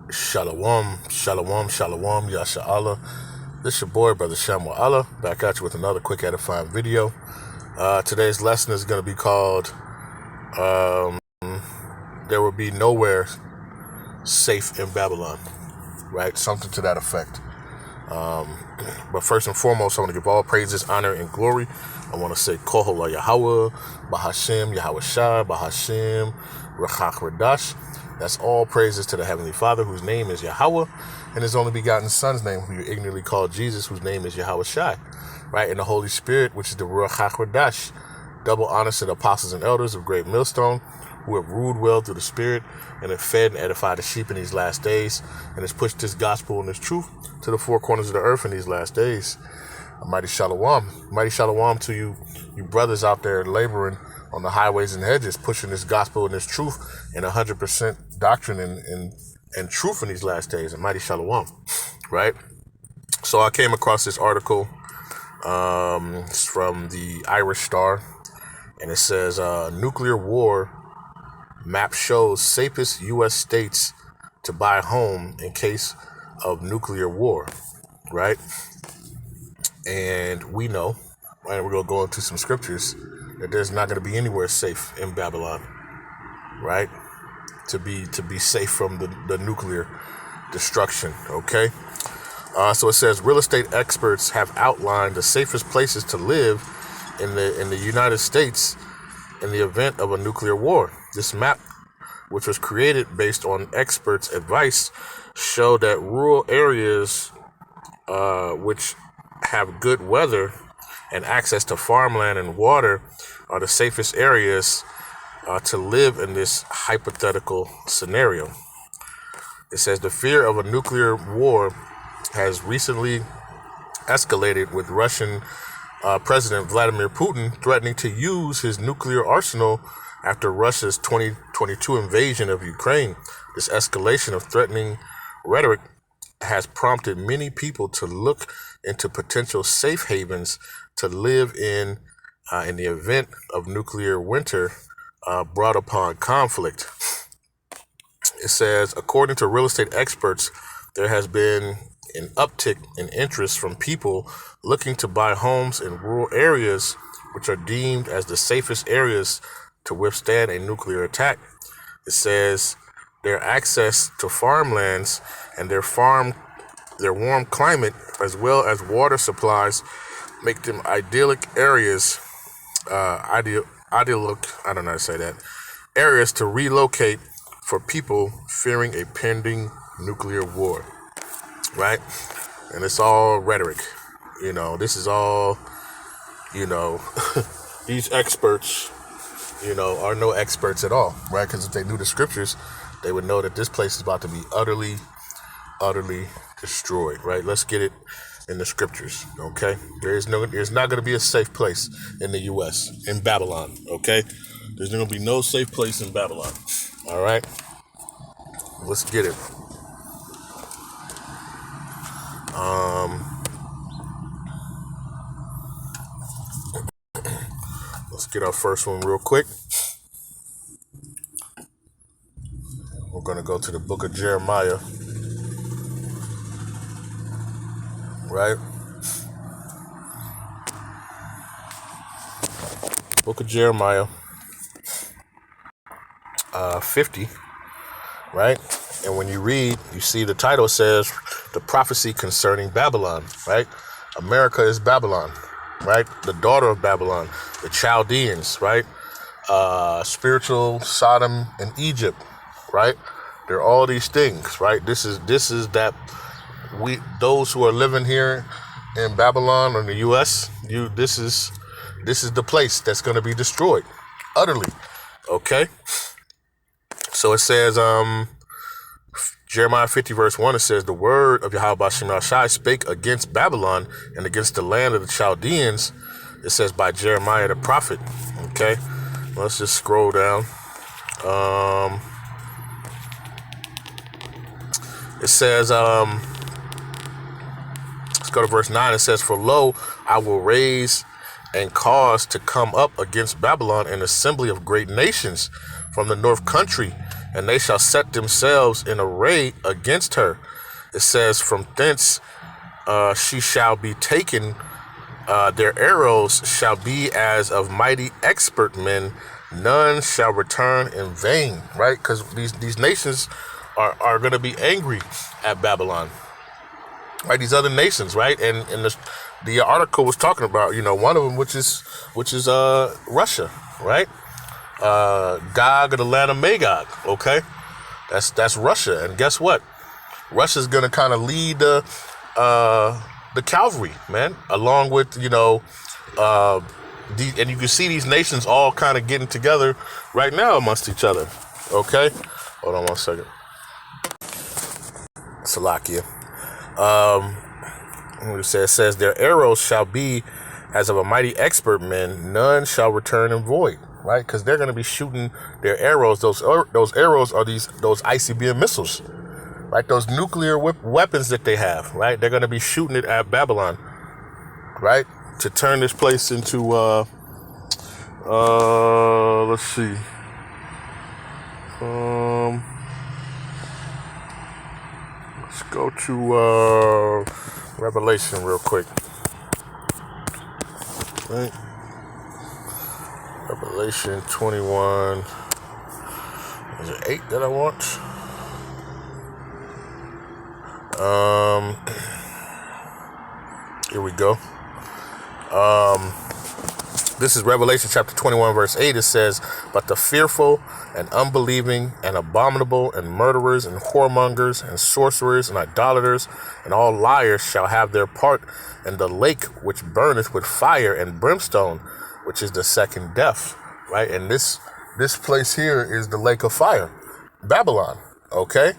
Shalom, shalom, shalom, Yasha Allah. This is your boy, Brother Shamu Allah, back at you with another quick edifying video. Today's lesson is going to be called There Will Be Nowhere Safe in Babylon, right? Something to that effect. But first and foremost, I want to give all praises, honor, and glory. I want to say Kohola Yahawah, Bahasham, Yahawashi, Bahasham, Rawchaa, Qadash. That's all praises to the Heavenly Father, whose name is Yahawah, and His only begotten Son's name, who you ignorantly call Jesus, whose name is Yahawashi, right? And the Holy Spirit, which is the Rawchaa Qadash. Double honors to the apostles and elders of Great Millstone, who have ruled well through the Spirit and have fed and edified the sheep in these last days, and has pushed this gospel and this truth to the four corners of the earth in these last days. A mighty shalom to you brothers out there laboring on the highways and hedges, pushing this gospel and this truth and 100% doctrine and truth in these last days. A mighty shalom, right? So I came across this article it's from the Irish Star, and it says nuclear war map shows safest U.S. states to buy home in case of nuclear war, right? And we know, and we're going to go into some scriptures, that there's not going to be anywhere safe in Babylon, right? To be safe from the nuclear destruction, okay? So it says real estate experts have outlined the safest places to live in the United States in the event of a nuclear war. This map, which was created based on experts' advice, showed that rural areas which have good weather and access to farmland and water are the safest areas to live in this hypothetical scenario. It says the fear of a nuclear war has recently escalated, with Russian President Vladimir Putin threatening to use his nuclear arsenal after Russia's 2022 invasion of Ukraine. This escalation of threatening rhetoric has prompted many people to look into potential safe havens to live in the event of nuclear winter brought upon conflict. It says, according to real estate experts, there has been an uptick in interest from people looking to buy homes in rural areas which are deemed as the safest areas to withstand a nuclear attack. It says their access to farmlands and their warm climate, as well as water supplies, make them idyllic areas, I don't know how to say that, areas to relocate for people fearing a pending nuclear war, right? And it's all rhetoric. This is all, these experts, are no experts at all, right? Because if they knew the scriptures, they would know that this place is about to be utterly destroyed, right? Let's get it in the scriptures, okay? There's not going to be a safe place in the U.S., in Babylon, okay? There's going to be no safe place in Babylon, all right? Let's get it. Let's get our first one real quick. We're going to go to the book of Jeremiah, right? Book of Jeremiah 50, right? And when you read, you see the title says the prophecy concerning Babylon, right? America is Babylon, right? The daughter of Babylon, the Chaldeans, right? Spiritual Sodom and Egypt, right? They're all these things, right? This is that those who are living here in Babylon or in the U.S., this is the place that's going to be destroyed utterly, okay? So it says, Jeremiah 50 verse 1, it says, the word of Yahawah spake against Babylon and against the land of the Chaldeans. It says by Jeremiah the prophet, okay? Let's just scroll down. It says, let's go to verse 9. It says, for lo, I will raise and cause to come up against Babylon an assembly of great nations from the north country and they shall set themselves in array against her. It says, from thence she shall be taken. Their arrows shall be as of mighty expert men. None shall return in vain, right? Because these nations are going to be angry at Babylon, right? These other nations, right? And the article was talking about, one of them, which is Russia, right? Gog of the land of Magog, okay? That's Russia. And guess what? Russia's going to kind of lead the cavalry, man, along with, and you can see these nations all kind of getting together right now amongst each other, okay? Hold on one second. Salakia. It says, their arrows shall be as of a mighty expert men, none shall return in void, right? Because they're going to be shooting their arrows. Those arrows are those ICBM missiles, right? Those nuclear weapons that they have, right? They're going to be shooting it at Babylon, right? To turn this place into, let's see. Let's go to Revelation real quick. Right? Revelation 21. Is it 8 that I want? Here we go. This is Revelation chapter 21, verse 8. It says, but the fearful and unbelieving and abominable and murderers and whoremongers and sorcerers and idolaters and all liars shall have their part in the lake which burneth with fire and brimstone, which is the second death, right? And this place here is the lake of fire, Babylon, okay?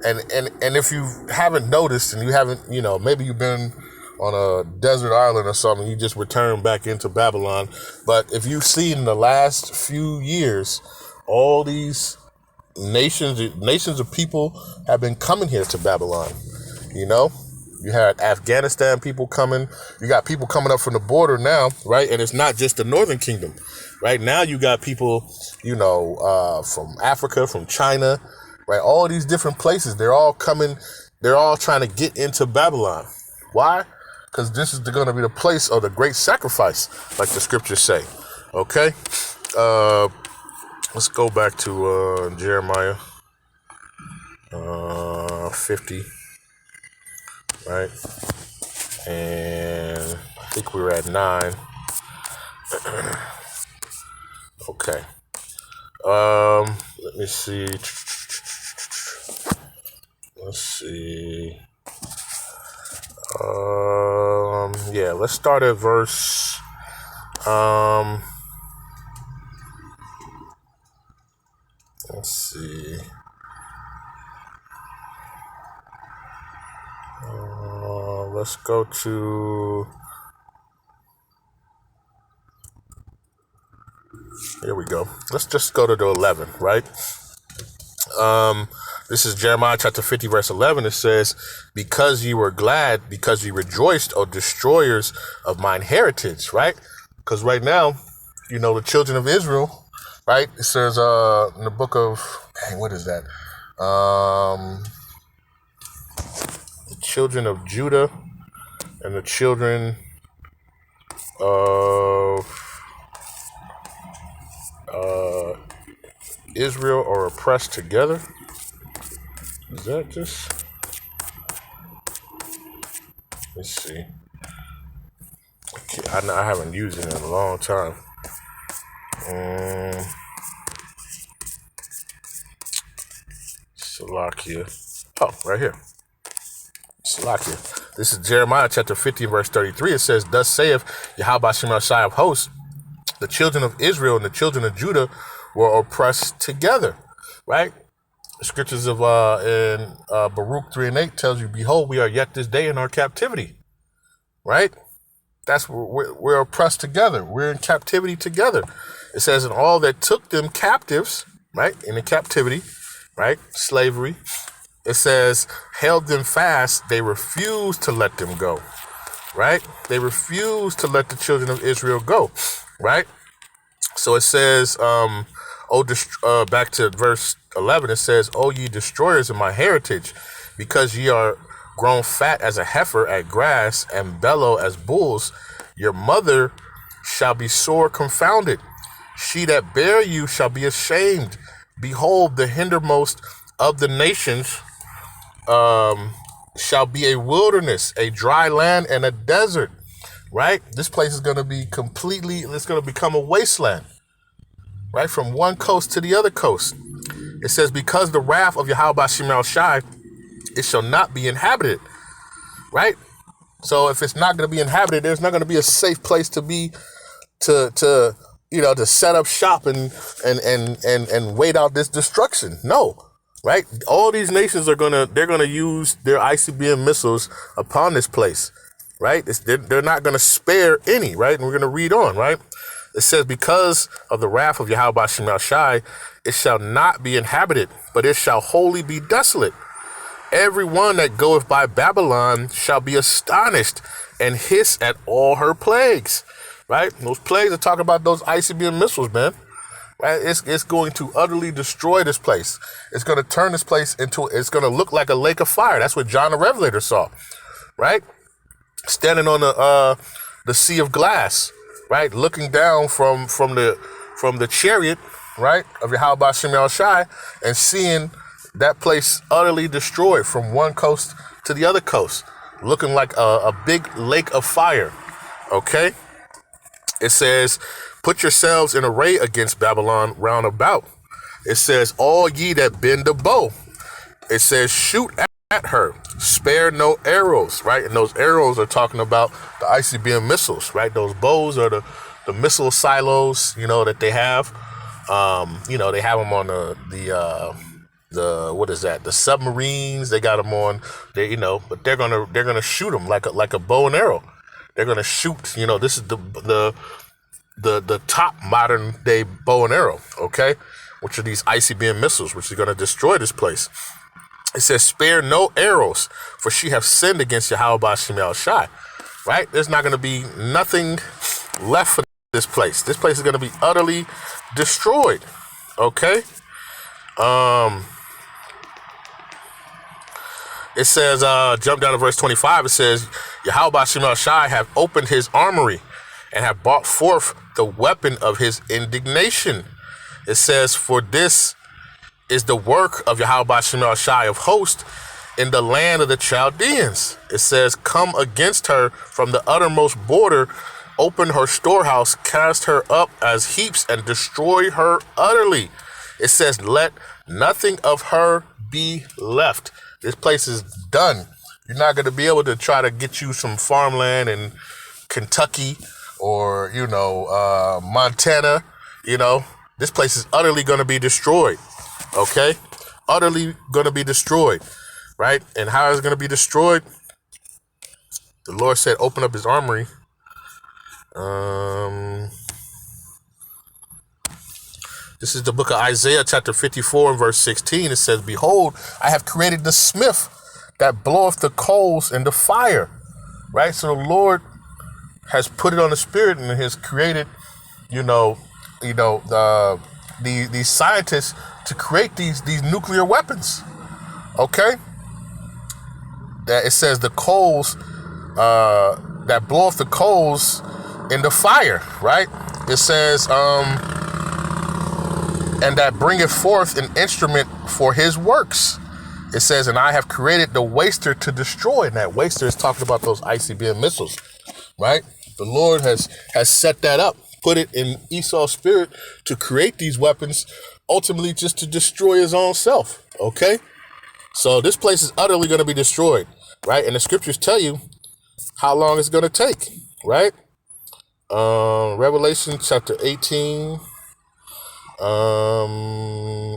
And if you haven't noticed and you haven't, maybe you've been on a desert island or something, you just return back into Babylon. But if you've seen in the last few years, all these nations of people have been coming here to Babylon. You had Afghanistan people coming. You got people coming up from the border now, right? And it's not just the Northern Kingdom. Right now you got people, from Africa, from China, right? All these different places. They're all coming. They're all trying to get into Babylon. Why? Because this is going to be the place of the great sacrifice, like the scriptures say. Okay? Let's go back to Jeremiah 50. Right? And I think we were at 9. Okay. Let me see. Let's see. Yeah, let's start at verse, let's see. Let's go to, here we go. Let's just go to the 11, right? This is Jeremiah chapter 50, verse 11. It says, because ye were glad, because ye rejoiced, O destroyers of mine heritage, right? Because right now, the children of Israel, right? It says in the book of, what is that? The children of Judah and the children of Israel are oppressed together. Is that just? Let's see. I haven't used it in a long time. Salakia. Oh, right here. Salakia. This is Jeremiah chapter 50, verse 33. It says, thus saith Yahawah of hosts, the children of Israel and the children of Judah were oppressed together, right? The scriptures of in Baruch 3 and 8 tells you, behold, we are yet this day in our captivity, right? That's where we're oppressed together. We're in captivity together. It says, and all that took them captives, right, in the captivity, right, slavery, it says, held them fast. They refused to let them go, right? They refused to let the children of Israel go, right? So it says, Back to verse 11, it says, "O ye destroyers of my heritage, because ye are grown fat as a heifer at grass and bellow as bulls, your mother shall be sore confounded. She that bare you shall be ashamed. Behold, the hindermost of the nations shall be a wilderness, a dry land, and a desert." Right? This place is going to be it's going to become a wasteland. Right? From one coast to the other coast. It says, because the wrath of Yahawashi, it shall not be inhabited. Right? So if it's not going to be inhabited, there's not going to be a safe place to be, to set up shop and wait out this destruction. No. Right? All these nations they're gonna use their ICBM missiles upon this place. Right? They're not gonna spare any, right? And we're gonna read on, right? It says, because of the wrath of Yahawashi, it shall not be inhabited, but it shall wholly be desolate. Every one that goeth by Babylon shall be astonished and hiss at all her plagues. Right? Those plagues are talking about those ICBM missiles, man. Right? It's going to utterly destroy this place. It's going to turn this place it's going to look like a lake of fire. That's what John the Revelator saw, right? Standing on the sea of glass, right? Looking down from the chariot, right, of Yahawashi, and seeing that place utterly destroyed from one coast to the other coast, looking like a big lake of fire. Okay? It says, put yourselves in array against Babylon round about. It says, all ye that bend the bow. It says, shoot at her. Spare no arrows, right? And those arrows are talking about the ICBM missiles, right? Those bows are the missile silos, that they have. They have them on the what is that? The submarines. They got them on, but they're gonna shoot them like a bow and arrow. They're gonna shoot. This is the top modern day bow and arrow, okay? Which are these ICBM missiles, which are gonna destroy this place. It says, spare no arrows, for she have sinned against Yahawashi. Right? There's not gonna be nothing left for this place. This place is gonna be utterly destroyed. Okay? It says, jump down to verse 25. It says, Yahawashi have opened his armory and have brought forth the weapon of his indignation. It says, for this is the work of Yahawashi of hosts in the land of the Chaldeans. It says, come against her from the uttermost border, open her storehouse, cast her up as heaps, and destroy her utterly. It says, let nothing of her be left. This place is done. You're not going to be able to try to get you some farmland in Kentucky or, Montana. This place is utterly going to be destroyed. Okay? Utterly going to be destroyed. Right? And how is it going to be destroyed? The Lord said, open up his armory. This is the book of Isaiah, chapter 54 and verse 16. It says, behold, I have created the smith that bloweth the coals in the fire. Right? So the Lord has put it on the spirit and has created, these scientists to create these nuclear weapons. Okay? That it says the coals, that bloweth the coals in the fire, right? It says, and that bringeth forth an instrument for his works. It says, and I have created the waster to destroy. And that waster is talking about those ICBM missiles, right? The Lord has set that up, put it in Esau's spirit to create these weapons, ultimately just to destroy his own self, okay? So this place is utterly going to be destroyed, right? And the scriptures tell you how long it's going to take, right? Revelation chapter 18,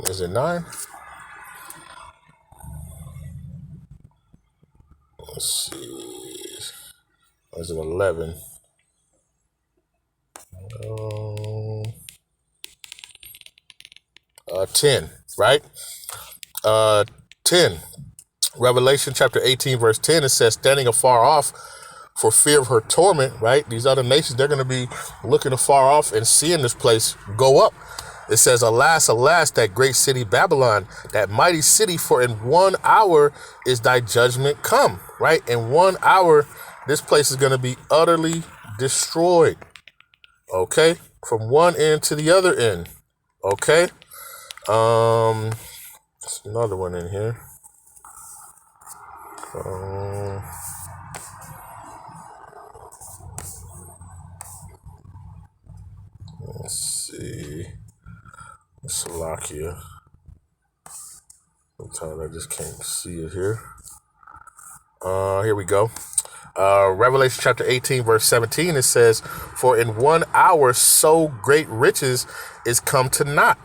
is it 9? Let's see. Or is it 11? 10, right? 10. Revelation chapter 18, verse 10, it says, standing afar off for fear of her torment, right? These other nations, they're going to be looking afar off and seeing this place go up, It says, alas, alas, that great city Babylon, that mighty city, for in 1 hour is thy judgment come, right? In 1 hour, this place is going to be utterly destroyed, okay? From one end to the other end, okay? There's another one in here. Let's see. Slovakia. Sometimes I just can't see it here. Here we go. Revelation chapter 18, verse 17, it says, for in 1 hour so great riches is come to naught,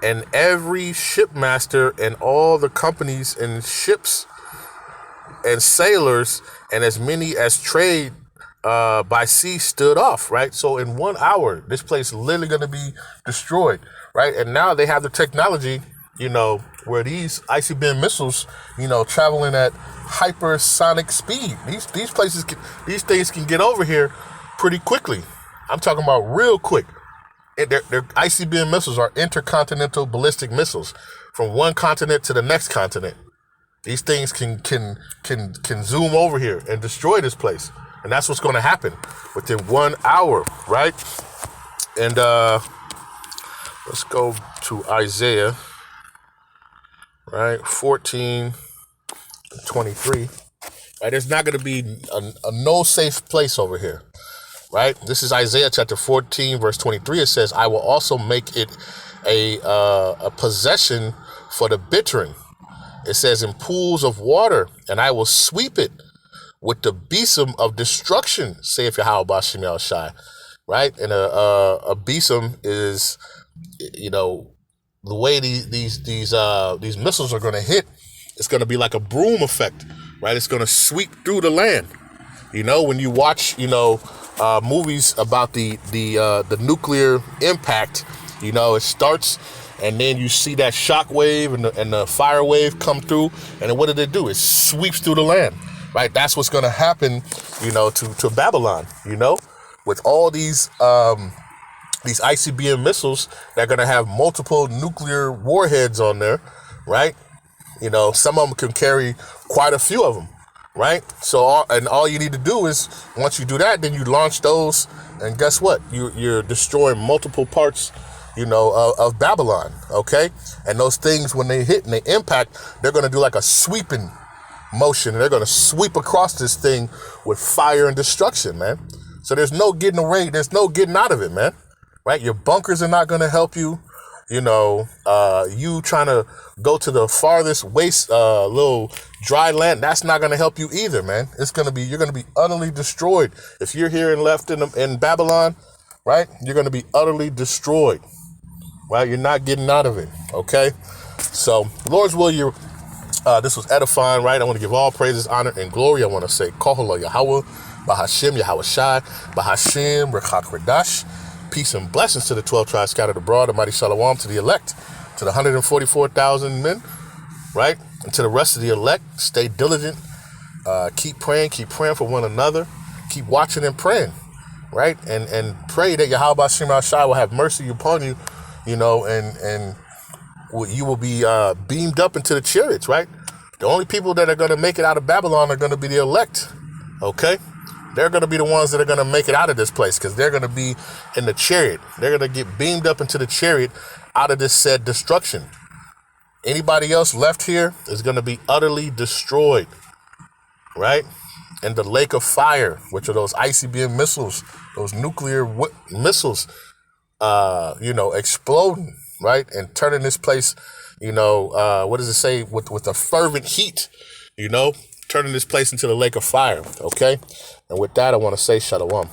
and every shipmaster and all the companies and ships and sailors and as many as trade by sea stood off, right? So in 1 hour, this place is literally going to be destroyed, right? And now they have the technology, where these ICBM missiles, traveling at hypersonic speed. These things can get over here pretty quickly. I'm talking about real quick. Their ICBM missiles are intercontinental ballistic missiles from one continent to the next continent. These things can zoom over here and destroy this place. And that's what's going to happen within 1 hour, right? And let's go to Isaiah, right? 14:23. Right? There's not going to be a no safe place over here, right? This is Isaiah chapter 14, verse 23. It says, I will also make it a possession for the bittering. It says, in pools of water, and I will sweep it with the besom of destruction, saith Yahawah, Bahasham, Yahawashi, right? And a besom is, the way these missiles are going to hit, it's going to be like a broom effect, right? It's going to sweep through the land. When you watch, movies about the nuclear impact, it starts, and then you see that shock wave and the fire wave come through, and then what do? It sweeps through the land, right? That's what's going to happen, to Babylon, with all these ICBM missiles that are going to have multiple nuclear warheads on there, right? Some of them can carry quite a few of them, right? So, all you need to do is, once you do that, then you launch those, and guess what? You're destroying multiple parts, of Babylon, okay? And those things, when they hit and they impact, they're going to do like a sweeping motion, and they're going to sweep across this thing with fire and destruction, man. So there's no getting away, there's no getting out of it, man, right? Your bunkers are not going to help you. You trying to go to the farthest little dry land, that's not going to help you either, man. You're going to be utterly destroyed. If you're here and left in Babylon, right, you're going to be utterly destroyed, right? You're not getting out of it, okay? So, Lord's will, this was edifying, right? I want to give all praises, honor, and glory. I want to say, Kohala Yahawah, Bahasham, Yahawashi, Bahasham, Qadash. Peace and blessings to the 12 tribes scattered abroad, the mighty Shalom to the elect, to the 144,000 men, right? And to the rest of the elect, stay diligent, keep praying for one another, keep watching and praying, right? And pray that Yahawah Bahasham Yahawashi will have mercy upon you, and you will be beamed up into the chariots, right? The only people that are going to make it out of Babylon are going to be the elect, okay? They're going to be the ones that are going to make it out of this place, because they're going to be in the chariot. They're going to get beamed up into the chariot out of this said destruction. Anybody else left here is going to be utterly destroyed, right? And the lake of fire, which are those ICBM missiles, those nuclear missiles, exploding, right? And turning this place, what does it say? With a fervent heat, turning this place into the lake of fire, okay? And with that, I want to say shalom.